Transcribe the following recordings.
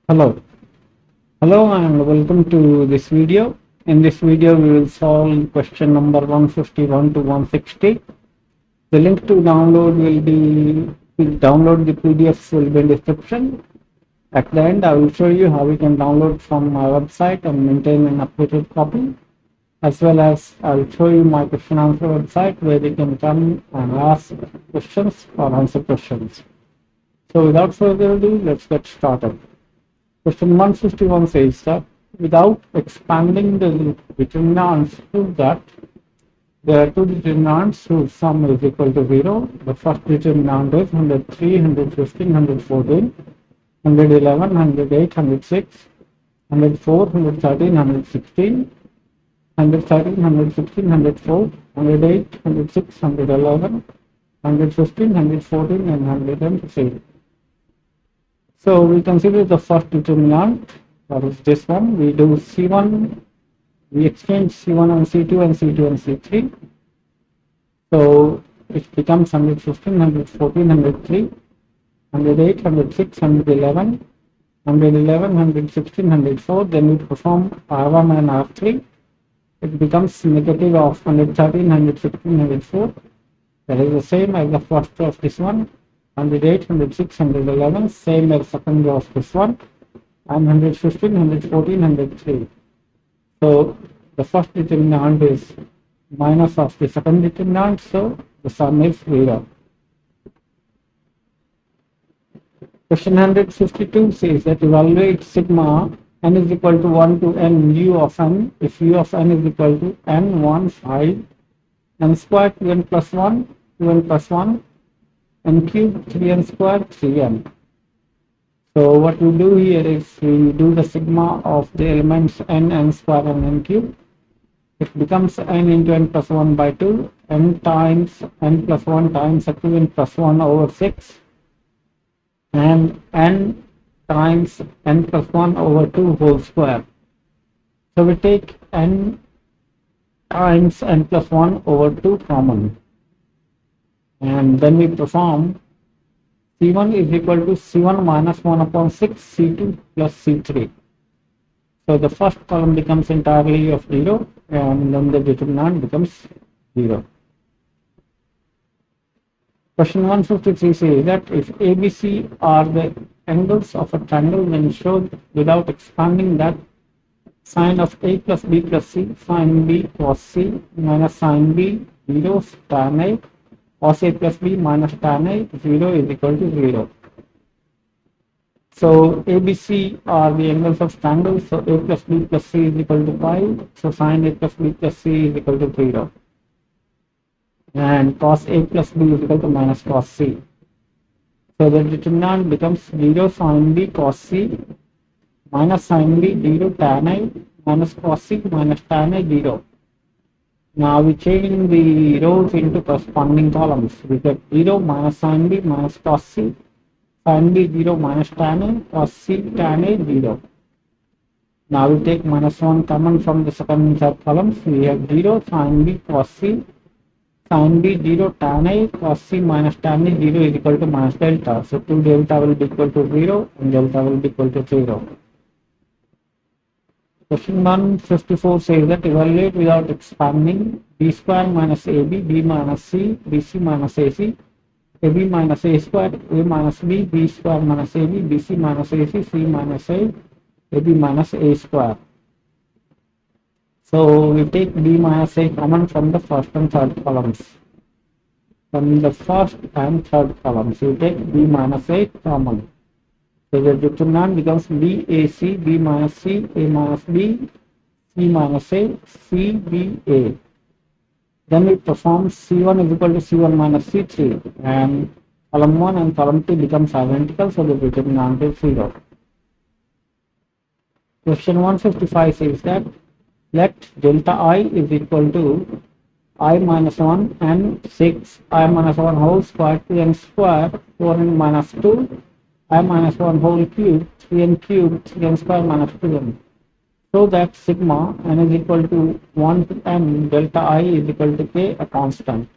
Hello. Hello and welcome to this video. In this video, we will solve question number 151 to 160. The link to download the PDFs will be in description. At the end, I will show you how you can download from my website and maintain an updated copy. As well as I will show you my question answer website where you can come and ask questions or answer questions. So without further ado, let's get started. Question 151 says that without expanding the determinants, prove that there are two determinants whose sum is equal to 0. The first determinant is 103, 115, 114, 111, 108, 106, 104, 113, 116, 113, 116, 104, 108, 106, 111, 115, 114, and 103. So we consider the first determinant, that is this one. We do C1, we exchange C1 and C2 and C2 and C3. So it becomes 115, 114, 103, 108, 106, 111, 111, 116, 104. Then we perform R1 and R3. It becomes negative of 113, 116, 104. That is the same as the first of this one. 108, 106, 111, same as second row of this one, and 115, 114, 103. So the first determinant is minus of the second determinant, so the sum is 0. Question 152 says that evaluate sigma n is equal to 1 to n u of n if u of n is equal to n 1 5 n squared 2n plus 1 2n plus 1 n cube 3n squared 3n. So what we do here is we do the sigma of the elements n squared and n cube. It becomes n into n plus 1 by 2, n times n plus 1 times 2n plus 1 over 6, and n times n plus 1 over 2 whole square. So we take n times n plus 1 over 2 common. And then we perform C1 is equal to C1 minus 1 upon 6 C2 plus C3. So the first column becomes entirely of 0 and then the determinant becomes 0. Question 153 says that if ABC are the angles of a triangle, then show without expanding that sine of A plus B plus C sine B cos C minus sine B 0 tan A cos A plus B minus tan A 0 is equal to 0. So ABC are the angles of triangles. So A plus B plus C is equal to pi. So sine A plus B plus C is equal to 0. And cos A plus B is equal to minus cos C. So the determinant becomes 0 sine B cos C minus sine B 0 tan A minus cos C minus tan A 0. Now we change the rows into corresponding columns. We get 0 minus sine B minus cos C, sine B 0 minus tan A, cos C tan A 0. Now we take minus 1 common from the second and third columns. We have 0 sine B cos C, sine B 0 tan A, cos C minus tan A 0 is equal to minus delta. So 2 delta will be equal to 0 and delta will be equal to 0. Question 154 says that evaluate without expanding b square minus ab, b minus c, bc minus ac, ab minus a square, a minus b, b square minus ab, bc minus ac, c minus a, ab minus a square. So we take b minus a common from the first and third columns. From the first and third columns, we take b minus a common. So the determinant becomes BAC, B minus C, A minus B, C minus A, C, B, A. Then we perform C1 is equal to C1 minus C3 and column 1 and column 2 becomes identical, so the determinant is 0. Question 155 says that let delta I is equal to I minus 1 and 6, I minus 1 whole square, 2n square, 4n minus 2, I minus 1 whole cube, 3n cube, 3n square minus 2n. So that sigma n is equal to 1 to n, delta I is equal to k, a constant.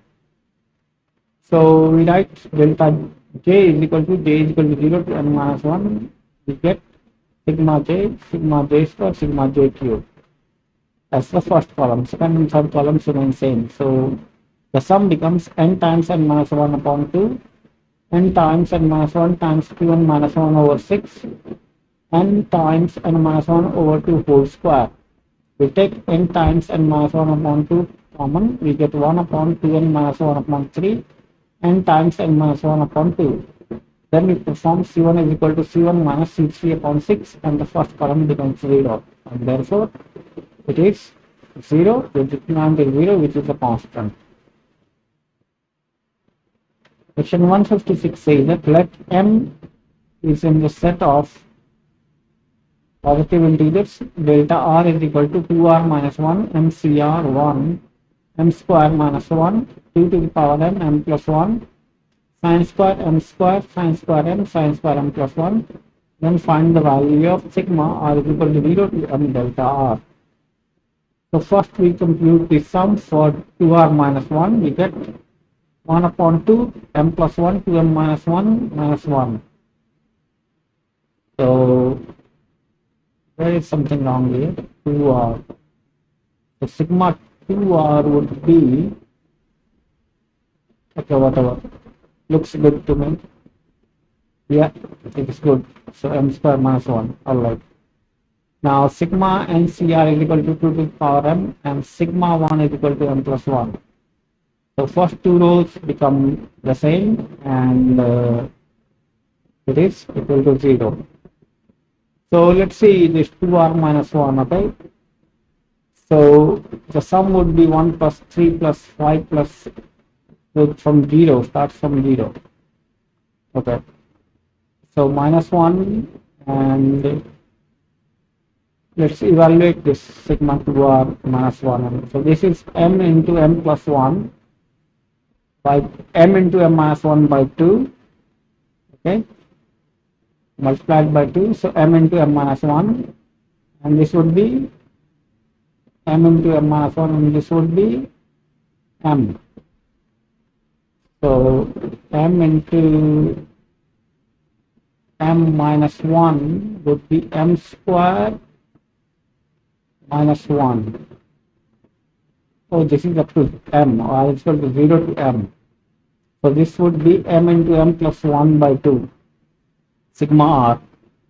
So we write delta j is equal to 0 to n minus 1. We get sigma j square, sigma j cube. That's the first column. Second and third columns remain same. So the sum becomes n times n minus 1 upon 2, n times n minus 1 times 2n minus 1 over 6, n times n minus 1 over 2 whole square. We take n times n minus 1 upon 2 common, we get 1 upon 2n minus 1 upon 3, n times n minus 1 upon 2. Then we perform C1 is equal to C1 minus C3 upon 6, and the first column becomes 0. And therefore, it is 0, the determinant is 0, which is a constant. Question 156 says that let m is in the set of positive integers, delta r is equal to 2r minus 1, mcr 1, m square minus 1, 2 to the power m plus 1, sin square m square, sin square m plus 1. Then find the value of sigma r is equal to 0 to m delta r. So first we compute the sum for 2r minus 1, we get 1 upon 2, m plus 1, 2m minus 1, minus 1. So there is something wrong here, 2r. So sigma 2r would be, okay, whatever, looks good to me. Yeah, it is good. So m square minus 1, alright. Now sigma ncr is equal to 2 to the power m, and sigma 1 is equal to m plus 1. So first two rows become the same, and it is equal to 0. So let's see this 2r minus 1, okay. So the sum would be 1 plus 3 plus 5 plus, from 0, starts from 0. Okay. So minus 1, and let's evaluate this sigma 2r minus 1. So this is m into m plus 1 by m into m minus 1 by 2, okay, multiplied by 2. So m into m minus 1, and this would be m into m minus 1, and this would be m. So m into m minus 1 would be m square minus 1. Oh, this is up to m, or it's equal to 0 to m. So this would be m into m plus 1 by 2, sigma r.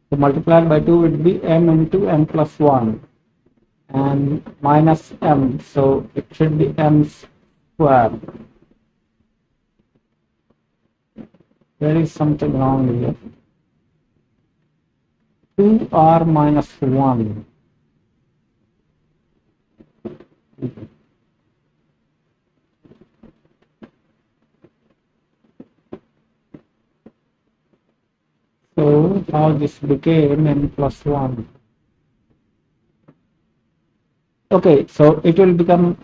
So multiplied by 2 would be m into m plus 1, and minus m. So it should be m square. There is something wrong here. 2r minus 1. So how this became m plus 1. Okay, so it will become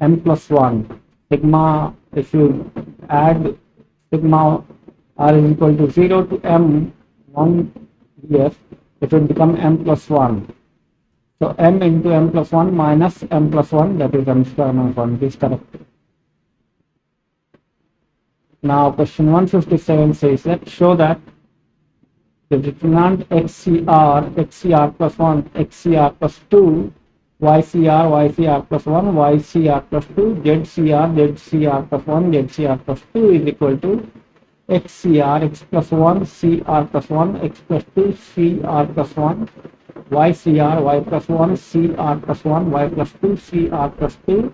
m plus 1. Sigma, if you add sigma r is equal to 0 to m 1 here, it will become m plus 1. So m into m plus 1 minus m plus 1, that is m square minus 1, this is correct. Now question 157 says that show that the determinant xcr plus 1, xcr plus 2, ycr plus 1, ycr plus 2, zcr plus 1, zcr plus 2 is equal to xcr, x plus 1, cr plus 1, x plus 2, cr plus 1, ycr, y plus 1, cr plus 1, y plus 2, cr plus 2,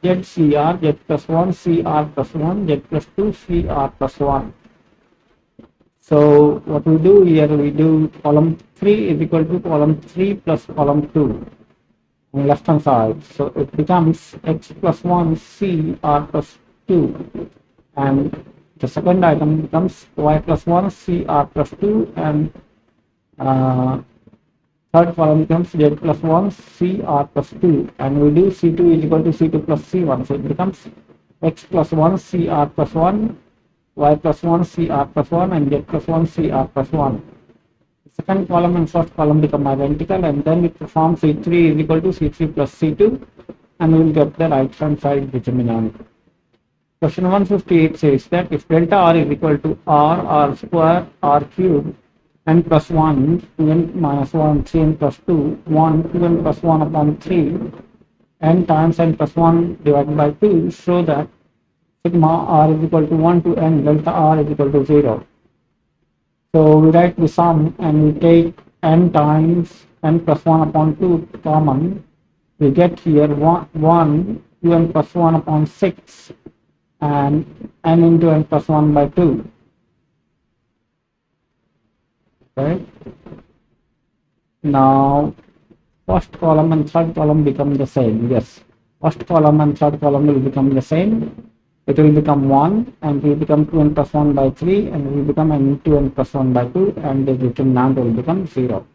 zcr, z plus 1, cr plus 1, z plus 2, cr plus 1. So what we do here, we do column 3 is equal to column 3 plus column 2 on left hand side. So it becomes x plus 1 cr plus 2, and the second item becomes y plus 1 cr plus 2, and third column becomes z plus 1 cr plus 2, and we do c2 is equal to c2 plus c1. So it becomes x plus 1 cr plus 1, y plus 1 cr plus 1, and z plus 1 cr plus 1. The second column and first column become identical, and then we perform c3 is equal to c3 plus c2, and we will get the right hand side determinant. Question 158 says that if delta r is equal to r square r cube, n plus 1, 2n minus 1, 3n plus 2, 1, 2n plus 1 upon 3, n times n plus 1 divided by 2 show that sigma r is equal to 1 to n delta r is equal to 0. So we write the sum and we take n times n plus 1 upon 2 common. We get here 1 2n plus 1 upon 6 and n into n plus 1 by 2. Right? Now first column and third column become the same. Yes, first column and third column will become the same. It will become 1 and it will become 2n plus 1 by 3 and it will become n into n plus 1 by 2 and the determinant will become 0.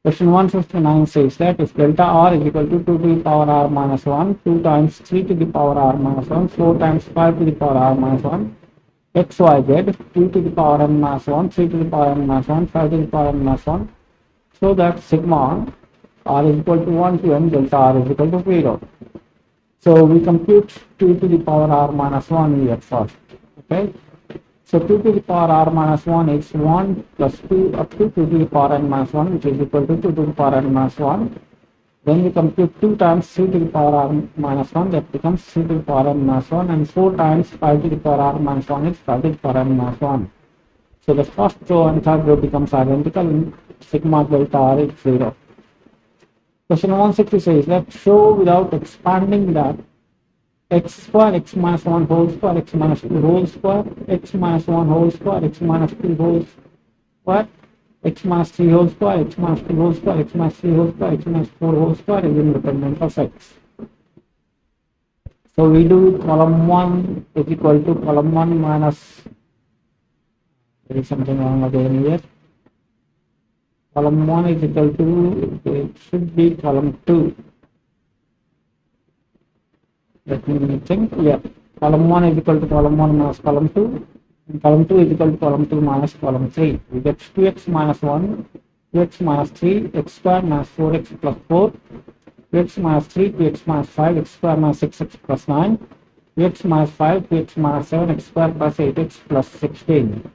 Question 159 says that if delta r is equal to 2 to the power r minus 1, 2 times 3 to the power r minus 1, 4 times 5 to the power r minus 1, x, y, z, 2 to the power n minus 1, 3 to the power n minus 1, 5 to the power n minus 1, so that sigma r is equal to 1 to n delta r is equal to 0. So we compute 2 to the power r minus 1 here first. Okay. So 2 to the power r minus 1 is 1 plus 2 up to 2 to the power n minus 1, which is equal to 2 to the power n minus 1. Then we compute 2 times 3 to the power r minus 1, that becomes 3 to the power n minus 1, and 4 times 5 to the power r minus 1 is 5 to the power n minus 1. So the first row and third row becomes identical and sigma delta r is 0. Question 160 says that show without expanding that x square x minus 1 whole square x minus 2 whole square x minus 1 whole square x minus 2 whole square x minus 3 whole square x minus 2 whole square x minus 3 whole square x minus 4 whole square is independent of x. So we do column 1 is equal to column 1 minus, there is something wrong again here. Column 1 is equal to, it should be column 2. Let me think. Yeah, column 1 is equal to column 1 minus column 2, and column 2 is equal to column 2 minus column 3. We get 2x minus 1, 2x minus 3, x square minus 4x plus 4, 2x minus 3, 2x minus 5, x square minus 6x plus 9, 2x minus 5, 2x minus 7, x square plus 8x plus 16.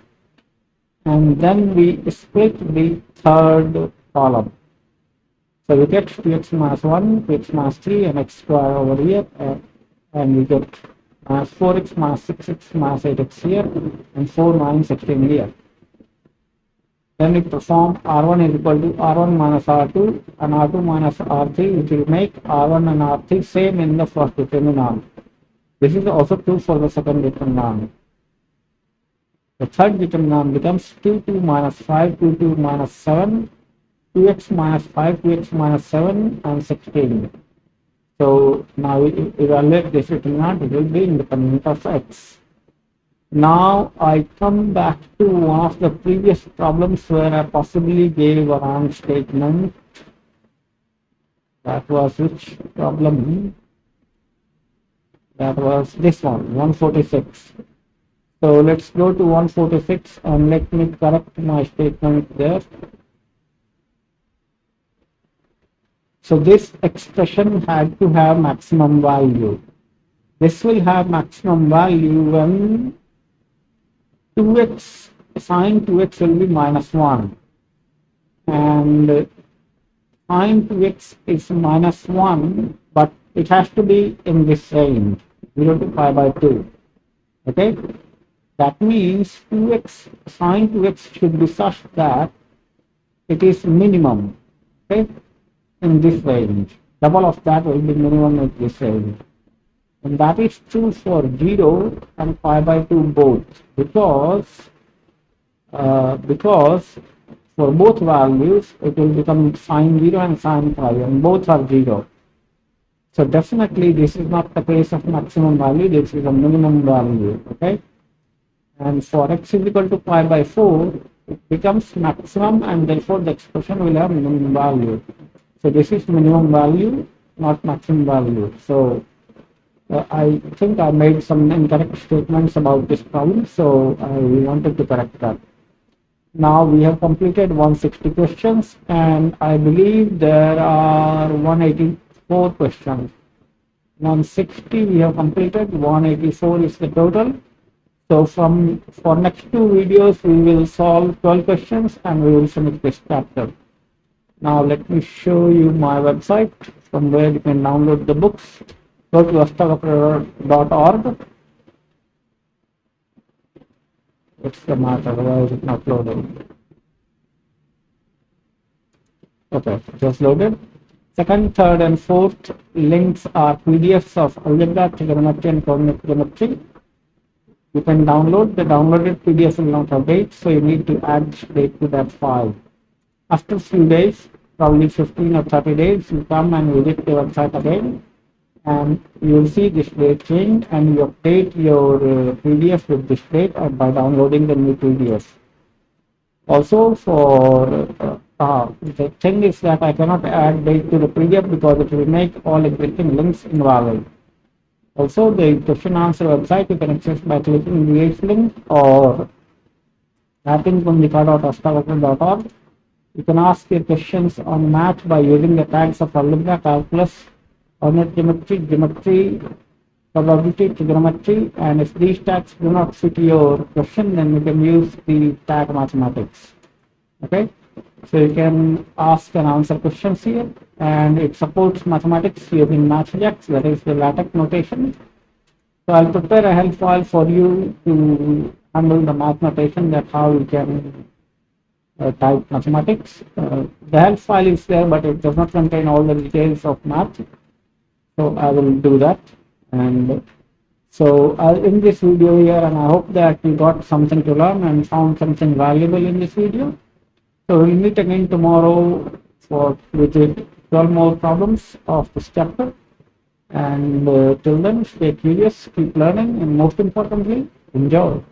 And then we split the third column. So we get 2x minus 1, 2x minus 3, and x square over here. And we get minus 4x minus 6x minus 8x here and 4 minus 16 here. Then we perform R1 is equal to R1 minus R2 and R2 minus R3, which will make R1 and R3 same in the first determinant. This is also true for the second determinant. The third determinant becomes 2 2 minus 5, 2 2 minus 7, 2x minus 5, 2x minus 7 and 16. So now we evaluate this determinant, it will be independent of x. Now I come back to one of the previous problems where I possibly gave a wrong statement. That was which problem? That was this one, 146. So let's go to 146 and let me correct my statement there. So this expression had to have maximum value. This will have maximum value when 2x, sine 2x will be minus 1 and sine 2x is minus 1, but it has to be in this range 0 to pi by 2. Okay, that means 2x, sine 2x should be such that it is minimum. Okay, in this range, double of that will be minimum in this range, and that is true for 0 and pi by 2 both, because for both values it will become sine 0 and sine pi, and both are 0. So definitely this is not the case of maximum value, this is a minimum value. Okay, and for x is equal to pi by 4 it becomes maximum, and therefore the expression will have minimum value. So this is minimum value, not maximum value. So I think I made some incorrect statements about this problem, so I wanted to correct that. Now we have completed 160 questions, and I believe there are 184 questions. 160 we have completed, 184 is the total. So for next two videos, we will solve 12 questions and we will finish this chapter. Now let me show you my website from where you can download the books. Go to astagapra.org. What's the matter? Why is it not loading? Okay, just loaded. Second, third, and fourth links are PDFs of algebra, trigonometry, and coordinate geometry. You can download. The downloaded PDF will not have date, so you need to add date to that file. After a few days, probably 15 or 30 days, you come and visit the website again, and you will see this date change, and you update your PDF with this date by downloading the new PDF. Also, the thing is that I cannot add date to the PDF because it will make all existing links invalid. Also, the question answer website you can access by clicking the H link or tapping pundika.astagapra.org. You can ask your questions on math by using the tags of algebra, calculus, coordinate geometry, geometry, probability, trigonometry, and if these tags do not fit your question, then you can use the tag mathematics. Okay, so you can ask and answer questions here, and it supports mathematics using MathJax, that is the LaTeX notation. So I'll prepare a help file for you to handle the math notation, that how you can type mathematics. The help file is there, but it does not contain all the details of math. So I will do that. And so I'll end this video here, and I hope that you got something to learn and found something valuable in this video. So we'll meet again tomorrow with 12 more problems of this chapter. And till then, stay curious, keep learning, and most importantly, enjoy.